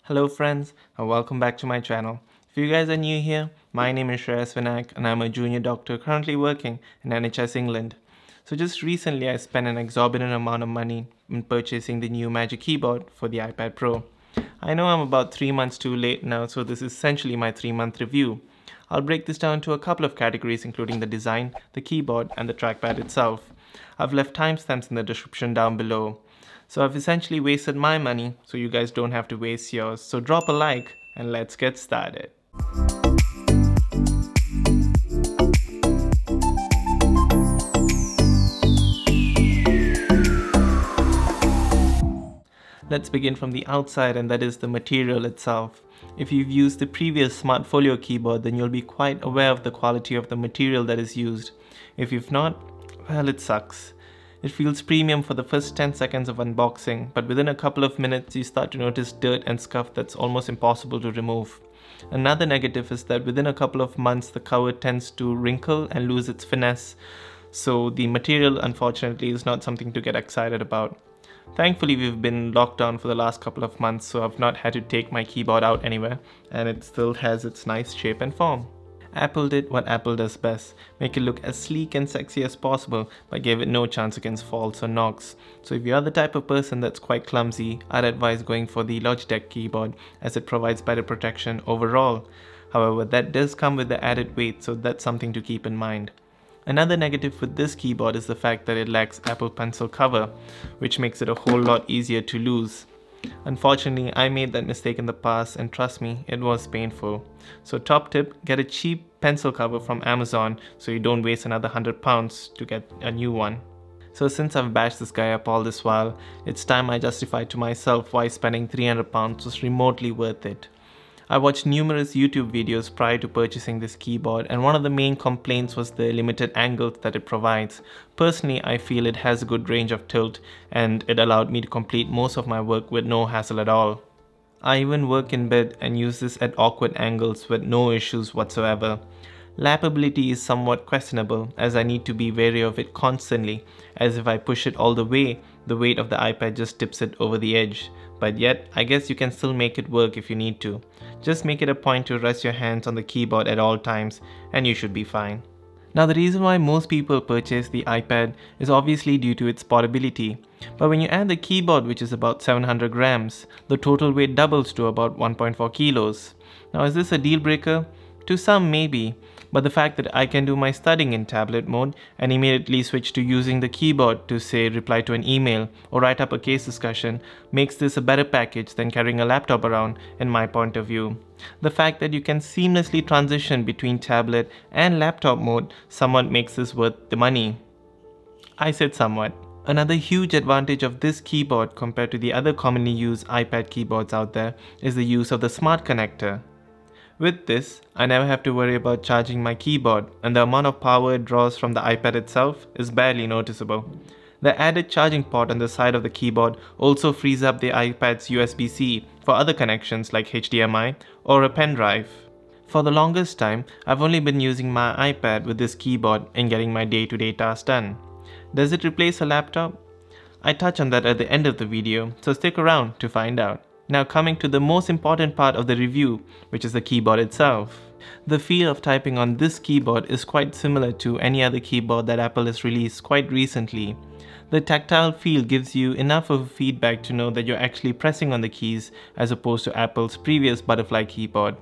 Hello friends and welcome back to my channel. If you guys are new here, my name is Shreyas Vinayak and I'm a junior doctor currently working in NHS England. So just recently I spent an exorbitant amount of money in purchasing the new Magic Keyboard for the iPad Pro. I know I'm about 3 months too late now, so this is essentially my 3-month review. I'll break this down to a couple of categories including the design, the keyboard and the trackpad itself. I've left timestamps in the description down below. So I've essentially wasted my money, so you guys don't have to waste yours. So drop a like and let's get started. Let's begin from the outside, and that is the material itself. If you've used the previous Smart Folio keyboard, then you'll be quite aware of the quality of the material that is used. If you've not, well, it sucks. It feels premium for the first 10 seconds of unboxing, but within a couple of minutes you start to notice dirt and scuff that's almost impossible to remove. Another negative is that within a couple of months the cover tends to wrinkle and lose its finesse, so the material unfortunately is not something to get excited about. Thankfully we've been locked down for the last couple of months, so I've not had to take my keyboard out anywhere, and it still has its nice shape and form. Apple did what Apple does best, make it look as sleek and sexy as possible, but gave it no chance against faults or knocks. So if you are the type of person that's quite clumsy, I'd advise going for the Logitech keyboard as it provides better protection overall. However, that does come with the added weight, so that's something to keep in mind. Another negative with this keyboard is the fact that it lacks Apple Pencil cover, which makes it a whole lot easier to lose. Unfortunately, I made that mistake in the past, and trust me, it was painful. So top tip, get a cheap pencil cover from Amazon so you don't waste another £100 to get a new one. So since I've bashed this guy up all this while, it's time I justify to myself why spending £300 was remotely worth it. I watched numerous YouTube videos prior to purchasing this keyboard, and one of the main complaints was the limited angles that it provides. Personally, I feel it has a good range of tilt, and it allowed me to complete most of my work with no hassle at all. I even work in bed and use this at awkward angles with no issues whatsoever. Lappability is somewhat questionable, as I need to be wary of it constantly, as if I push it all the weight of the iPad just tips it over the edge. But yet, I guess you can still make it work if you need to. Just make it a point to rest your hands on the keyboard at all times and you should be fine. Now the reason why most people purchase the iPad is obviously due to its portability. But when you add the keyboard, which is about 700 grams, the total weight doubles to about 1.4 kilos. Now is this a deal breaker? To some maybe, but the fact that I can do my studying in tablet mode and immediately switch to using the keyboard to say reply to an email or write up a case discussion makes this a better package than carrying a laptop around in my point of view. The fact that you can seamlessly transition between tablet and laptop mode somewhat makes this worth the money. I said somewhat. Another huge advantage of this keyboard compared to the other commonly used iPad keyboards out there is the use of the smart connector. With this, I never have to worry about charging my keyboard, and the amount of power it draws from the iPad itself is barely noticeable. The added charging port on the side of the keyboard also frees up the iPad's USB-C for other connections like HDMI or a pen drive. For the longest time, I've only been using my iPad with this keyboard and getting my day-to-day tasks done. Does it replace a laptop? I touch on that at the end of the video, so stick around to find out. Now coming to the most important part of the review, which is the keyboard itself. The feel of typing on this keyboard is quite similar to any other keyboard that Apple has released quite recently. The tactile feel gives you enough of feedback to know that you're actually pressing on the keys as opposed to Apple's previous butterfly keyboard.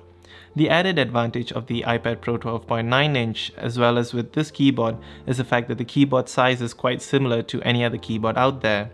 The added advantage of the iPad Pro 12.9-inch as well as with this keyboard is the fact that the keyboard size is quite similar to any other keyboard out there.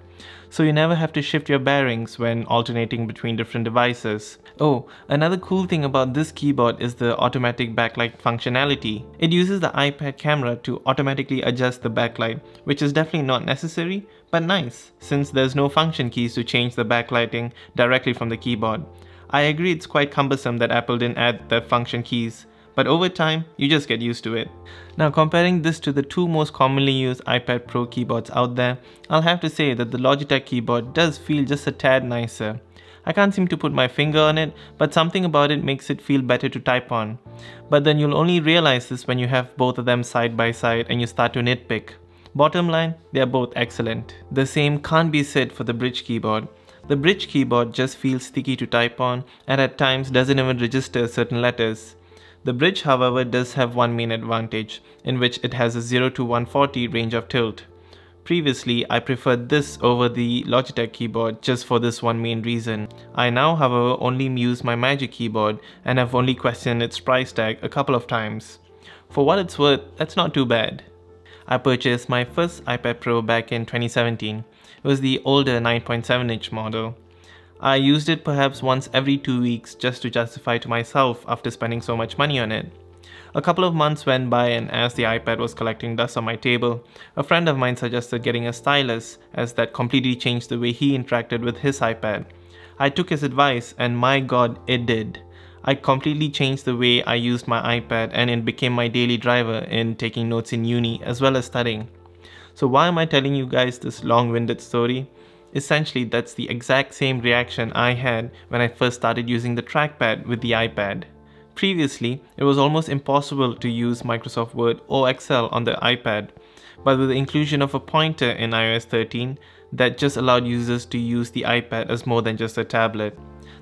So you never have to shift your bearings when alternating between different devices. Oh, another cool thing about this keyboard is the automatic backlight functionality. It uses the iPad camera to automatically adjust the backlight, which is definitely not necessary, but nice, since there's no function keys to change the backlighting directly from the keyboard. I agree it's quite cumbersome that Apple didn't add the function keys, but over time, you just get used to it. Now comparing this to the two most commonly used iPad Pro keyboards out there, I'll have to say that the Logitech keyboard does feel just a tad nicer. I can't seem to put my finger on it, but something about it makes it feel better to type on. But then you'll only realize this when you have both of them side by side and you start to nitpick. Bottom line, they are both excellent. The same can't be said for the Brydge keyboard. The Brydge keyboard just feels sticky to type on and at times doesn't even register certain letters. The Brydge, however, does have one main advantage, in which it has a 0 to 140 range of tilt. Previously, I preferred this over the Logitech keyboard just for this one main reason. I now, however, only use my Magic keyboard and have only questioned its price tag a couple of times. For what it's worth, that's not too bad. I purchased my first iPad Pro back in 2017. It was the older 9.7-inch model. I used it perhaps once every 2 weeks just to justify to myself after spending so much money on it. A couple of months went by, and as the iPad was collecting dust on my table, a friend of mine suggested getting a stylus, as that completely changed the way he interacted with his iPad. I took his advice, and my god, it did. I completely changed the way I used my iPad, and it became my daily driver in taking notes in uni as well as studying. So why am I telling you guys this long-winded story? Essentially, that's the exact same reaction I had when I first started using the trackpad with the iPad. Previously, it was almost impossible to use Microsoft Word or Excel on the iPad, but with the inclusion of a pointer in iOS 13, that just allowed users to use the iPad as more than just a tablet.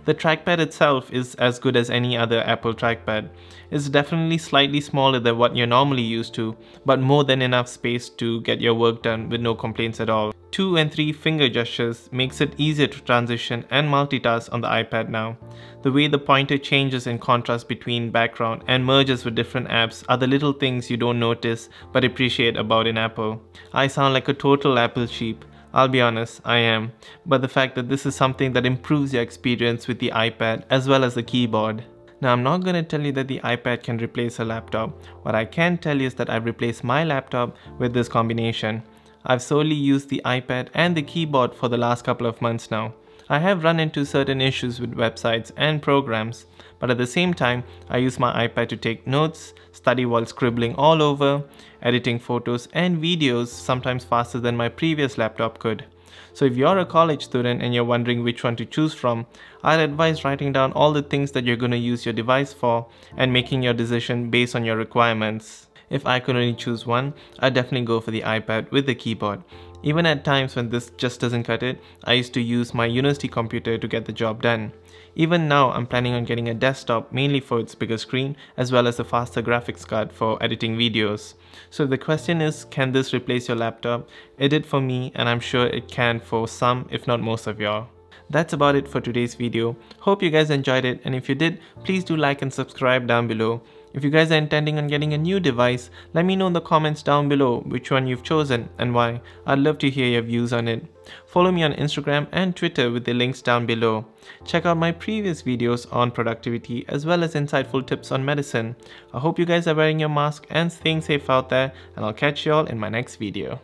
The trackpad itself is as good as any other Apple trackpad. It's definitely slightly smaller than what you're normally used to, but more than enough space to get your work done with no complaints at all. 2 and 3 finger gestures makes it easier to transition and multitask on the iPad now. The way the pointer changes in contrast between background and merges with different apps are the little things you don't notice but appreciate about in Apple. I sound like a total Apple sheep. I'll be honest, I am, but the fact that this is something that improves your experience with the iPad as well as the keyboard. Now, I'm not going to tell you that the iPad can replace a laptop. What I can tell you is that I've replaced my laptop with this combination. I've solely used the iPad and the keyboard for the last couple of months now. I have run into certain issues with websites and programs, but at the same time, I use my iPad to take notes, study while scribbling all over, editing photos and videos sometimes faster than my previous laptop could. So if you're a college student and you're wondering which one to choose from, I'd advise writing down all the things that you're going to use your device for and making your decision based on your requirements. If I could only choose one, I'd definitely go for the iPad with the keyboard. Even at times when this just doesn't cut it, I used to use my university computer to get the job done. Even now, I'm planning on getting a desktop mainly for its bigger screen as well as a faster graphics card for editing videos. So the question is, can this replace your laptop? It did for me, and I'm sure it can for some, if not most of y'all. That's about it for today's video. Hope you guys enjoyed it, and if you did, please do like and subscribe down below. If you guys are intending on getting a new device, let me know in the comments down below which one you've chosen and why. I'd love to hear your views on it. Follow me on Instagram and Twitter with the links down below. Check out my previous videos on productivity as well as insightful tips on medicine. I hope you guys are wearing your mask and staying safe out there, and I'll catch you all in my next video.